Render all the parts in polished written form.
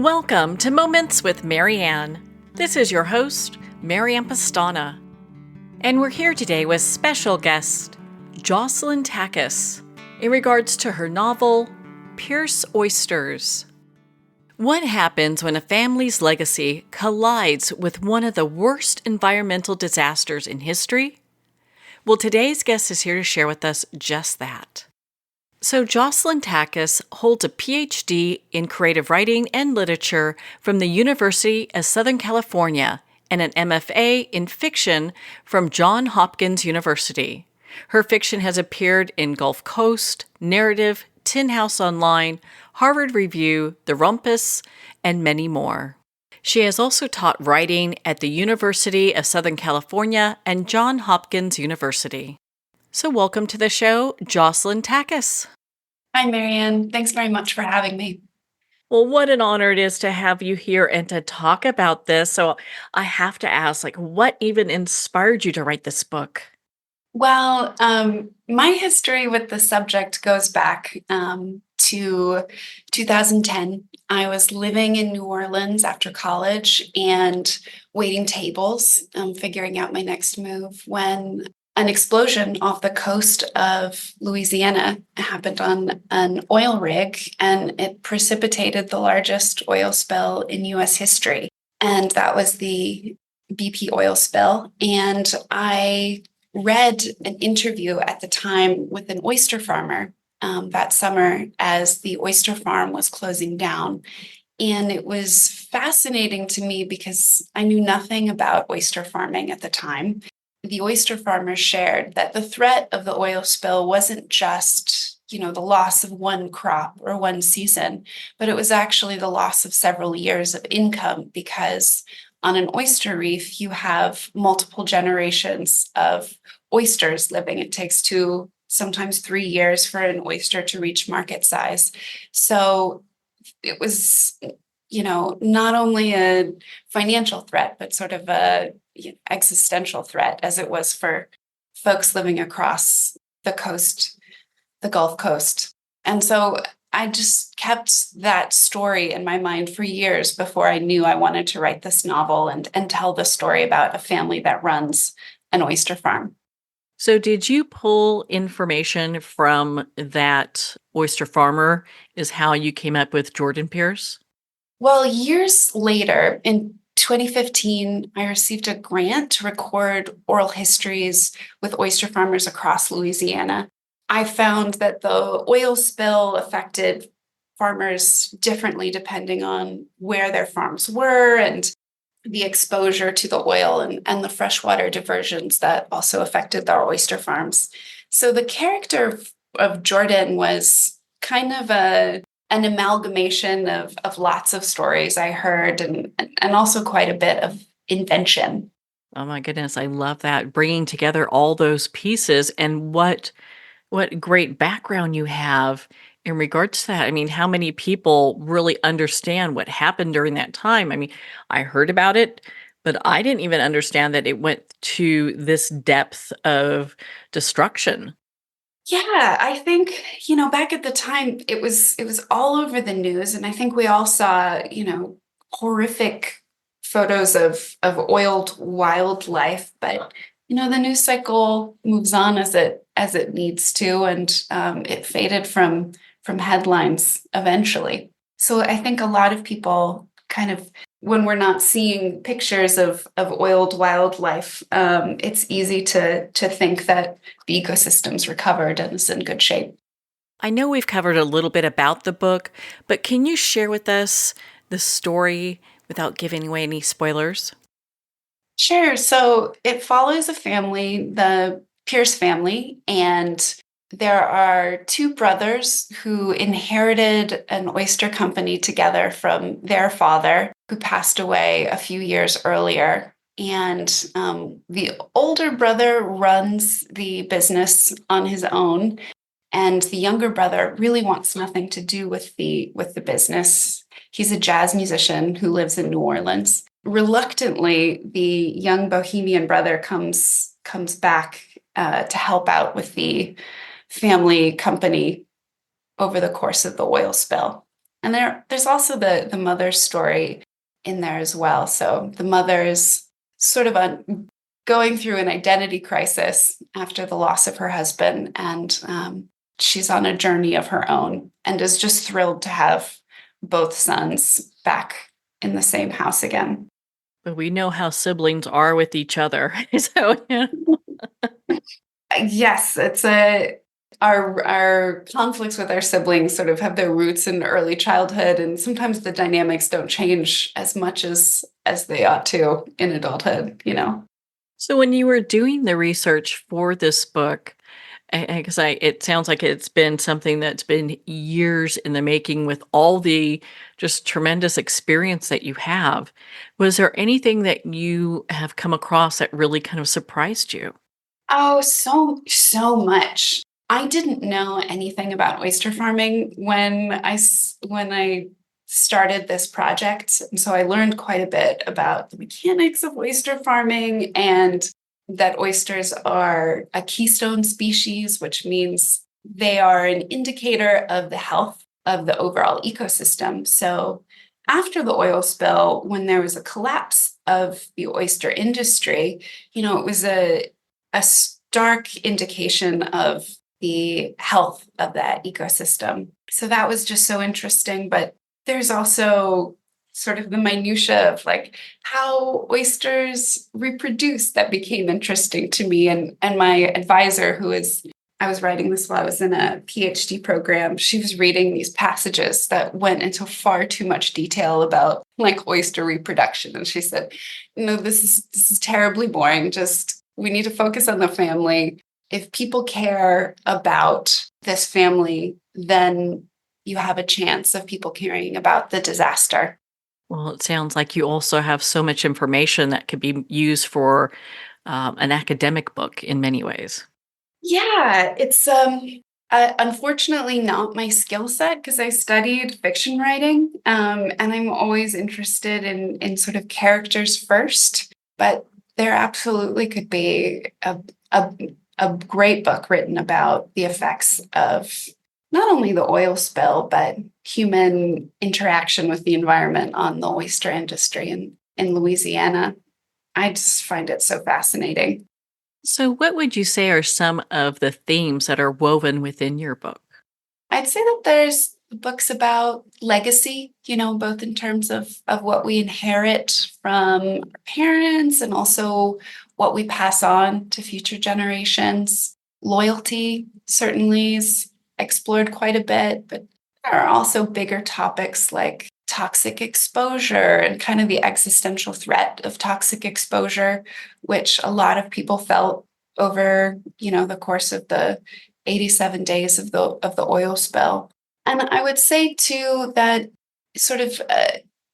Welcome to Moments with Marianne. This is your host, Marianne Pastana. And we're here today with special guest, Joselyn Takacs, in regards to her novel, Pearce Oysters. What happens when a family's legacy collides with one of the worst environmental disasters in history? Well, today's guest is here to share with us just that. So Joselyn Takacs holds a PhD in creative writing and literature from the University of Southern California and an MFA in fiction from Johns Hopkins University. Her fiction has appeared in Gulf Coast, Narrative, Tin House Online, Harvard Review, The Rumpus, and many more. She has also taught writing at the University of Southern California and Johns Hopkins University. So welcome to the show, Joselyn Takacs. Hi, Marianne. Thanks very much for having me. Well, what an honor it is to have you here and to talk about this. So I have to ask, what even inspired you to write this book? Well, my history with the subject goes back to 2010. I was living in New Orleans after college and waiting tables, figuring out my next move when an explosion off the coast of Louisiana happened on an oil rig, and it precipitated the largest oil spill in U.S. history. And that was the BP oil spill. And I read an interview at the time with an oyster farmer that summer as the oyster farm was closing down. And it was fascinating to me because I knew nothing about oyster farming at the time. The oyster farmers shared that the threat of the oil spill wasn't just, the loss of one crop or one season, but it was actually the loss of several years of income, because on an oyster reef, you have multiple generations of oysters living. It takes 2, sometimes 3 years for an oyster to reach market size. So it was, not only a financial threat, but sort of a existential threat, as it was for folks living across the coast, the Gulf Coast. And so I just kept that story in my mind for years before I knew I wanted to write this novel and tell the story about a family that runs an oyster farm. So did you pull information from that oyster farmer is how you came up with Jordan Pearce? Well, years later, in 2015, I received a grant to record oral histories with oyster farmers across Louisiana. I found that the oil spill affected farmers differently depending on where their farms were, and the exposure to the oil and the freshwater diversions that also affected their oyster farms. So the character of Jordan was kind of an amalgamation of lots of stories I heard, and also quite a bit of invention. Oh my goodness, I love that. Bringing together all those pieces, and what great background you have in regards to that. I mean, how many people really understand what happened during that time? I mean, I heard about it, but I didn't even understand that it went to this depth of destruction. Yeah, I think, back at the time it was all over the news, and I think we all saw, horrific photos of oiled wildlife, but the news cycle moves on as it needs to, and it faded from headlines eventually. So I think a lot of people kind of, when we're not seeing pictures of oiled wildlife, it's easy to think that the ecosystem's recovered and is in good shape. I know we've covered a little bit about the book, but can you share with us the story without giving away any spoilers? Sure. So it follows a family, the Pearce family, and there are 2 brothers who inherited an oyster company together from their father, who passed away a few years earlier. And the older brother runs the business on his own, and the younger brother really wants nothing to do with the business. He's a jazz musician who lives in New Orleans. Reluctantly, the young bohemian brother comes back to help out with the family company over the course of the oil spill. And there's also the mother's story in there as well. So the mother is sort of going through an identity crisis after the loss of her husband, and she's on a journey of her own and is just thrilled to have both sons back in the same house again. But we know how siblings are with each other. So, yeah. Yes, it's a our conflicts with our siblings sort of have their roots in early childhood, and sometimes the dynamics don't change as much as they ought to in adulthood, you know. So when you were doing the research for this book, because it sounds like it's been something that's been years in the making with all the just tremendous experience that you have. Was there anything that you have come across that really kind of surprised you? Oh, so much. I didn't know anything about oyster farming when I started this project, and so I learned quite a bit about the mechanics of oyster farming and that oysters are a keystone species, which means they are an indicator of the health of the overall ecosystem. So after the oil spill, when there was a collapse of the oyster industry, it was a stark indication of the health of that ecosystem. So that was just so interesting. But there's also sort of the minutia of like how oysters reproduce that became interesting to me. And my advisor, I was writing this while I was in a PhD program, she was reading these passages that went into far too much detail about like oyster reproduction. And she said, this is terribly boring. Just we need to focus on the family. If people care about this family, then you have a chance of people caring about the disaster. Well, it sounds like you also have so much information that could be used for an academic book in many ways. Yeah, it's unfortunately not my skill set because I studied fiction writing, and I'm always interested in sort of characters first. But there absolutely could be a a great book written about the effects of not only the oil spill but human interaction with the environment on the oyster industry in Louisiana. I just find it so fascinating. So, what would you say are some of the themes that are woven within your book? I'd say that there's books about legacy, both in terms of what we inherit from our parents and also what we pass on to future generations. Loyalty certainly is explored quite a bit, but there are also bigger topics like toxic exposure and kind of the existential threat of toxic exposure, which a lot of people felt over, the course of the 87 days of the oil spill. And I would say too that sort of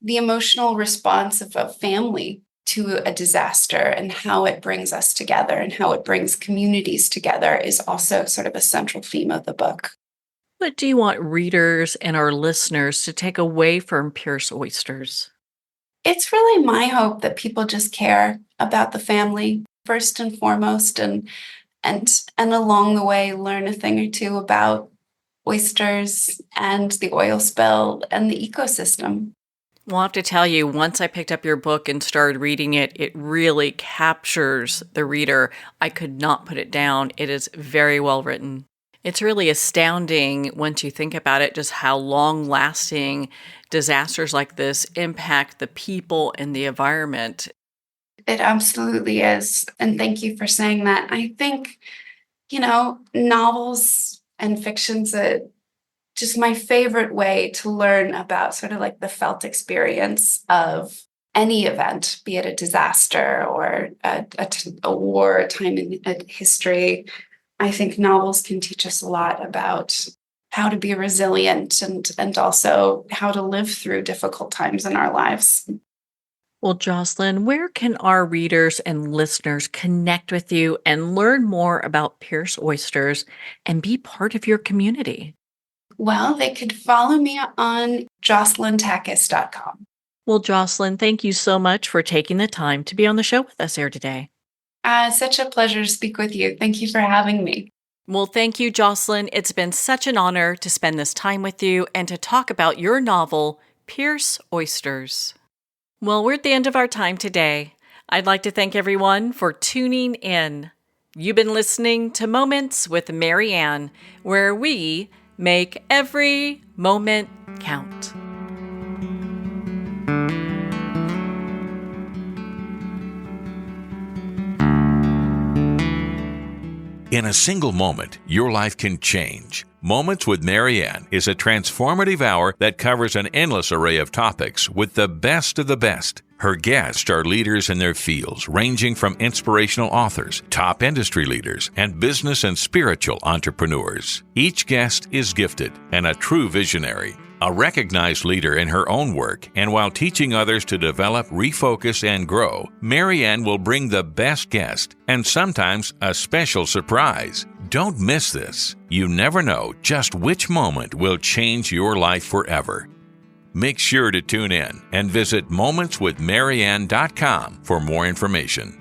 the emotional response of a family to a disaster and how it brings us together and how it brings communities together is also sort of a central theme of the book. What do you want readers and our listeners to take away from Pierce Oysters? It's really my hope that people just care about the family first and foremost, and along the way learn a thing or two about oysters and the oil spill and the ecosystem. Well, I have to tell you, once I picked up your book and started reading it, it really captures the reader. I could not put it down. It is very well written. It's really astounding once you think about it, just how long lasting disasters like this impact the people and the environment. It absolutely is. And thank you for saying that. I think, novels and fiction's just my favorite way to learn about sort of like the felt experience of any event, be it a disaster or a war, a time in history. I think novels can teach us a lot about how to be resilient and also how to live through difficult times in our lives. Well, Jocelyn, where can our readers and listeners connect with you and learn more about Pierce Oysters and be part of your community? Well, they could follow me on joselyntakacs.com. Well, Jocelyn, thank you so much for taking the time to be on the show with us here today. Such a pleasure to speak with you. Thank you for having me. Well, thank you, Joselyn. It's been such an honor to spend this time with you and to talk about your novel, Pearce Oysters. Well, we're at the end of our time today. I'd like to thank everyone for tuning in. You've been listening to Moments with Mary Ann, where we make every moment count. In a single moment, your life can change. Moments with Mary Ann is a transformative hour that covers an endless array of topics with the best of the best. Her guests are leaders in their fields, ranging from inspirational authors, top industry leaders, and business and spiritual entrepreneurs. Each guest is gifted and a true visionary, a recognized leader in her own work, and while teaching others to develop, refocus, and grow, Mary Ann will bring the best guest and sometimes a special surprise. Don't miss this. You never know just which moment will change your life forever. Make sure to tune in and visit momentswithmaryann.com for more information.